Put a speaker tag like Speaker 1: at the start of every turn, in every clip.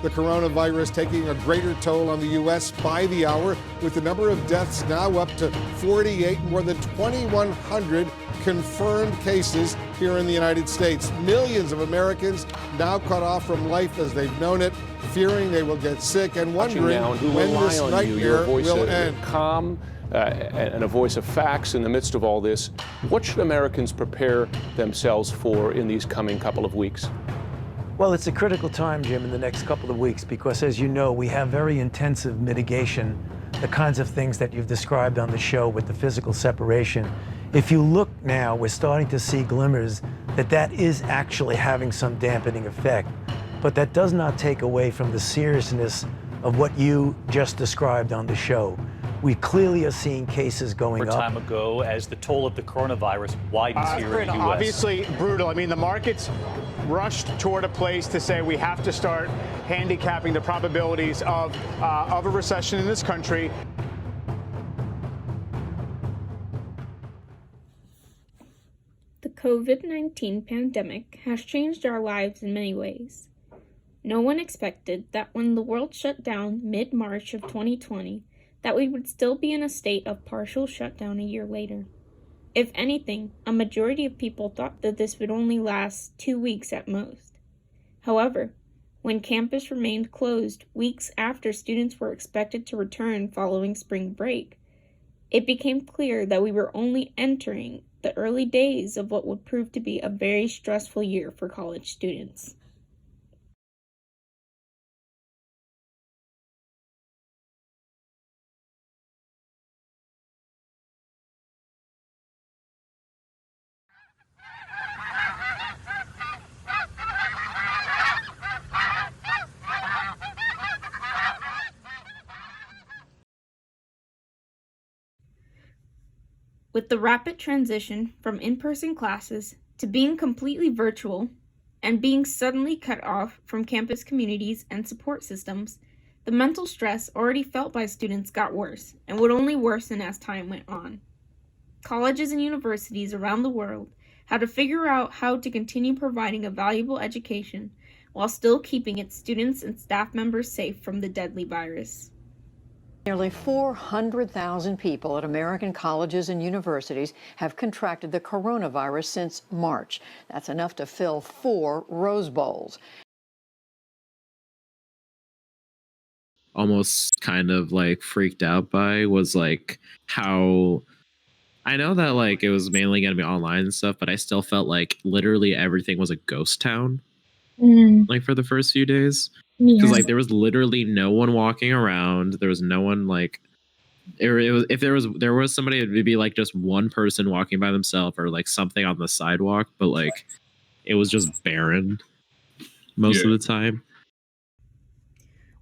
Speaker 1: The coronavirus taking a greater toll on the U.S. by the hour, with the number of deaths now up to 48, more than 2,100 confirmed cases here in the United States. Millions of Americans now cut off from life as they've known it, fearing they will get sick and wondering when this nightmare will end.
Speaker 2: Calm and a voice of facts in the midst of all this. What should Americans prepare themselves for in these coming couple of weeks?
Speaker 3: Well, it's a critical time, Jim, in the next couple of weeks, because as you know, we have very intensive mitigation, the kinds of things that you've described on the show with the physical separation. If you look now, we're starting to see glimmers that is actually having some dampening effect, but that does not take away from the seriousness of what you just described on the show. We clearly are seeing cases going up.
Speaker 4: Time ago, as the toll of the coronavirus widens here in the U.S.
Speaker 5: Obviously brutal. I mean, the markets rushed toward a place to say we have to start handicapping the probabilities of a recession in this country.
Speaker 6: The COVID-19 pandemic has changed our lives in many ways. No one expected that when the world shut down mid-March of 2020, that we would still be in a state of partial shutdown a year later. If anything, a majority of people thought that this would only last 2 weeks at most. However, when campus remained closed weeks after students were expected to return following spring break, it became clear that we were only entering the early days of what would prove to be a very stressful year for college students. With the rapid transition from in-person classes to being completely virtual and being suddenly cut off from campus communities and support systems, the mental stress already felt by students got worse and would only worsen as time went on. Colleges and universities around the world had to figure out how to continue providing a valuable education while still keeping its students and staff members safe from the deadly virus.
Speaker 7: Nearly 400,000 people at American colleges and universities have contracted the coronavirus since March. That's enough to fill 4 Rose Bowls.
Speaker 8: Almost kind of like freaked out by was like how I know that like it was mainly going to be online and stuff, but I still felt like literally everything was a ghost town like for the first few days. Because like there was literally no one walking around. There was no one like it was, if there was somebody, it would be like just one person walking by themselves or like something on the sidewalk, but like it was just barren most of the time.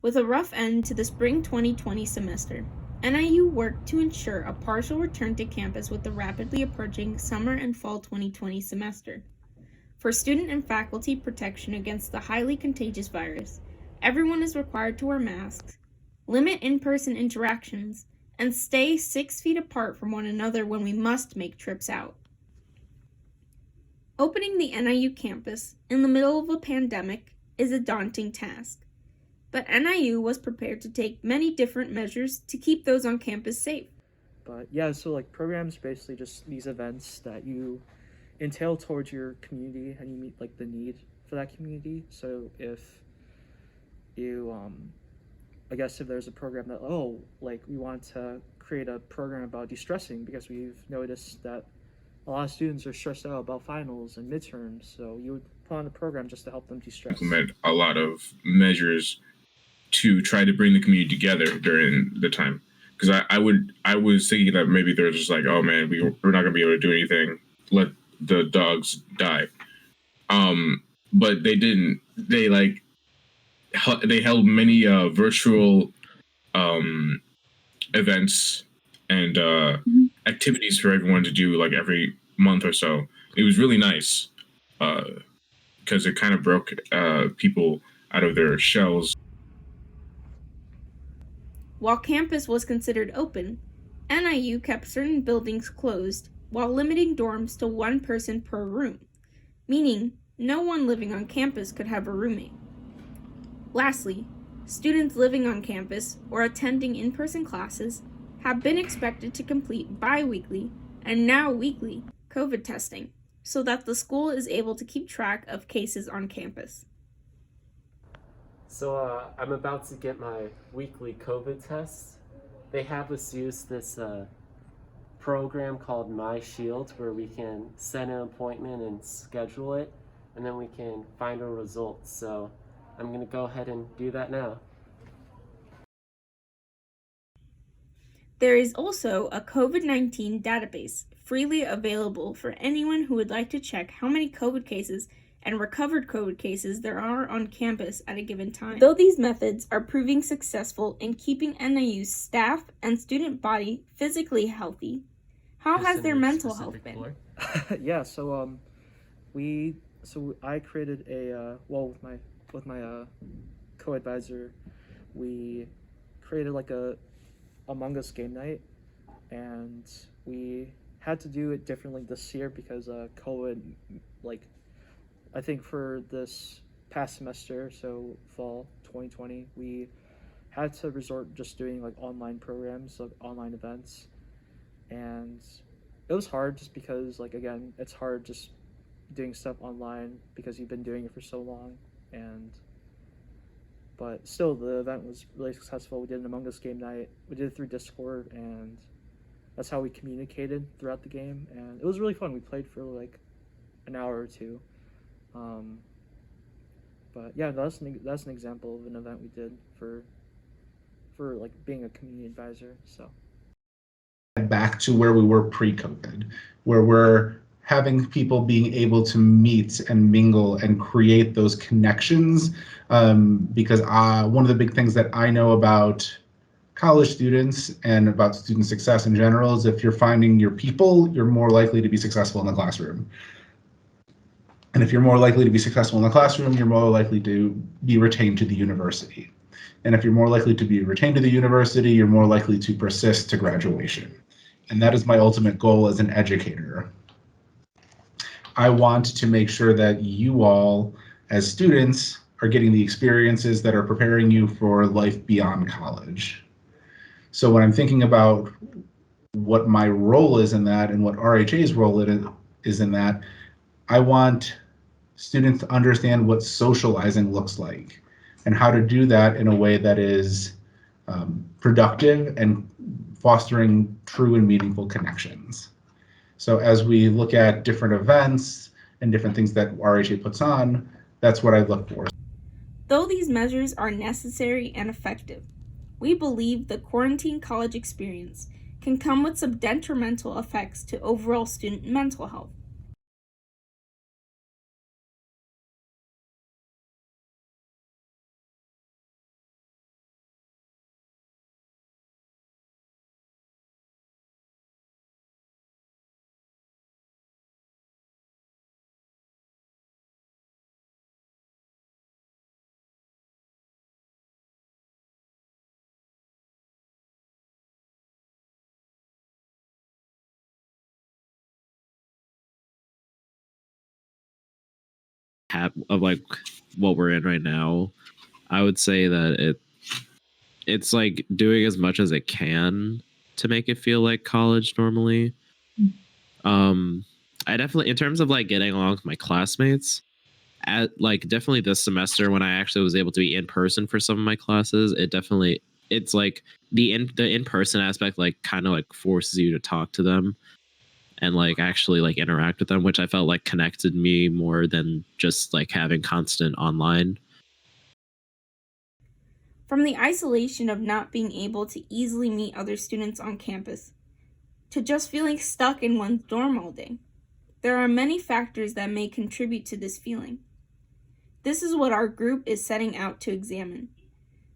Speaker 6: With a rough end to the spring 2020 semester, NIU worked to ensure a partial return to campus with the rapidly approaching summer and fall 2020 semester. For student and faculty protection against the highly contagious virus, everyone is required to wear masks, limit in-person interactions, and stay 6 feet apart from one another when we must make trips out. Opening the NIU campus in the middle of a pandemic is a daunting task, but NIU was prepared to take many different measures to keep those on campus safe.
Speaker 9: But yeah, so like programs are basically just these events that you entail towards your community and you meet like the need for that community. So if you I guess if there's a program that like we want to create a program about de-stressing because we've noticed that a lot of students are stressed out about finals and midterms, so you would put on a program just to help them de-stress.
Speaker 10: Implement a lot of measures to try to bring the community together during the time, because I was thinking that maybe they're just like, oh man, we're not gonna be able to do anything, let the dogs die, but they didn't. They held many virtual events and activities for everyone to do like every month or so. It was really nice because it kind of broke people out of their shells.
Speaker 6: While campus was considered open, NIU kept certain buildings closed while limiting dorms to 1 person per room, meaning no one living on campus could have a roommate. Lastly, students living on campus or attending in-person classes have been expected to complete bi-weekly and now weekly COVID testing so that the school is able to keep track of cases on campus.
Speaker 11: So I'm about to get my weekly COVID tests. They have us use this program called MyShield where we can set an appointment and schedule it, and then we can find our results. So I'm going to go ahead and do that now.
Speaker 6: There is also a COVID-19 database freely available for anyone who would like to check how many COVID cases and recovered COVID cases there are on campus at a given time. Though these methods are proving successful in keeping NIU's staff and student body physically healthy, how has their mental health been?
Speaker 9: Yeah, so I created a with my co-advisor, we created like a Among Us game night, and we had to do it differently this year because COVID, like, I think for this past semester, so fall 2020, we had to resort just doing like online programs, like online events, and it was hard just because, like, again, it's hard just doing stuff online because you've been doing it for so long, but still the event was really successful. We did an Among Us game night. We did it through Discord, and that's how we communicated throughout the game, and it was really fun. We played for like an hour or two. But yeah, that's an example of an event we did for like being a community advisor. So
Speaker 12: back to where we were pre-COVID, where we're having people being able to meet and mingle and create those connections, because one of the big things that I know about college students and about student success in general is if you're finding your people, you're more likely to be successful in the classroom. And if you're more likely to be successful in the classroom, you're more likely to be retained to the university. And if you're more likely to be retained to the university, you're more likely to persist to graduation. And that is my ultimate goal as an educator. I want to make sure that you all, as students, are getting the experiences that are preparing you for life beyond college. So when I'm thinking about what my role is in that and what RHA's role is in that, I want students to understand what socializing looks like and how to do that in a way that is productive and fostering true and meaningful connections. So as we look at different events and different things that RHA puts on, that's what I look for.
Speaker 6: Though these measures are necessary and effective, we believe the quarantine college experience can come with some detrimental effects to overall student mental health.
Speaker 8: Of like what we're in right now, I would say that it's like doing as much as it can to make it feel like college normally. I definitely, in terms of like getting along with my classmates, at like definitely this semester when I actually was able to be in person for some of my classes, it's like the in-person aspect like kind of like forces you to talk to them and like actually like interact with them, which I felt like connected me more than just like having constant online.
Speaker 6: From the isolation of not being able to easily meet other students on campus, to just feeling stuck in one's dorm all day, there are many factors that may contribute to this feeling. This is what our group is setting out to examine.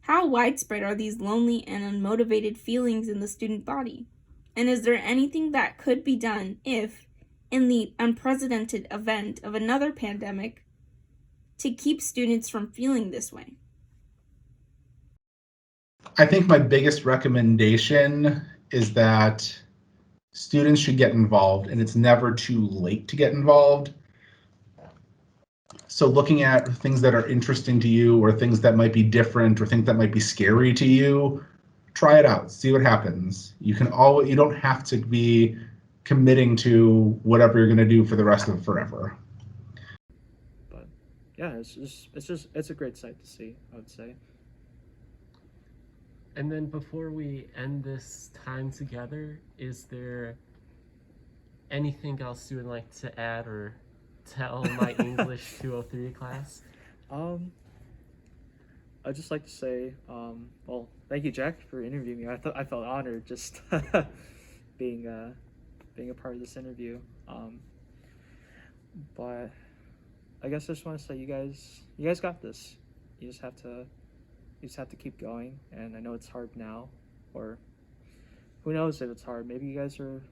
Speaker 6: How widespread are these lonely and unmotivated feelings in the student body? And is there anything that could be done if, in the unprecedented event of another pandemic, to keep students from feeling this way?
Speaker 12: I think my biggest recommendation is that students should get involved, and it's never too late to get involved. So looking at things that are interesting to you, or things that might be different, or things that might be scary to you, try it out, see what happens. You don't have to be committing to whatever you're going to do for the rest of forever.
Speaker 9: But yeah, it's a great sight to see, I would say.
Speaker 11: And then before we end this time together, is there anything else you would like to add or tell my English 203 class?
Speaker 9: I'd just like to say, well, thank you, Jack, for interviewing me. I felt honored just being a part of this interview. But I guess I just want to say, you guys got this. You just have to keep going. And I know it's hard now, or who knows if it's hard. Maybe you guys are,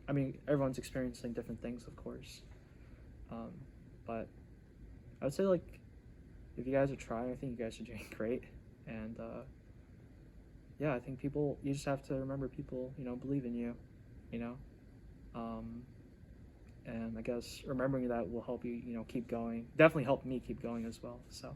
Speaker 9: I mean, everyone's experiencing different things, of course. But I would say, like, if you guys are trying, I think you guys are doing great. And yeah, I think you just have to remember people, believe in you, and I guess remembering that will help you, keep going. Definitely helped me keep going as well. So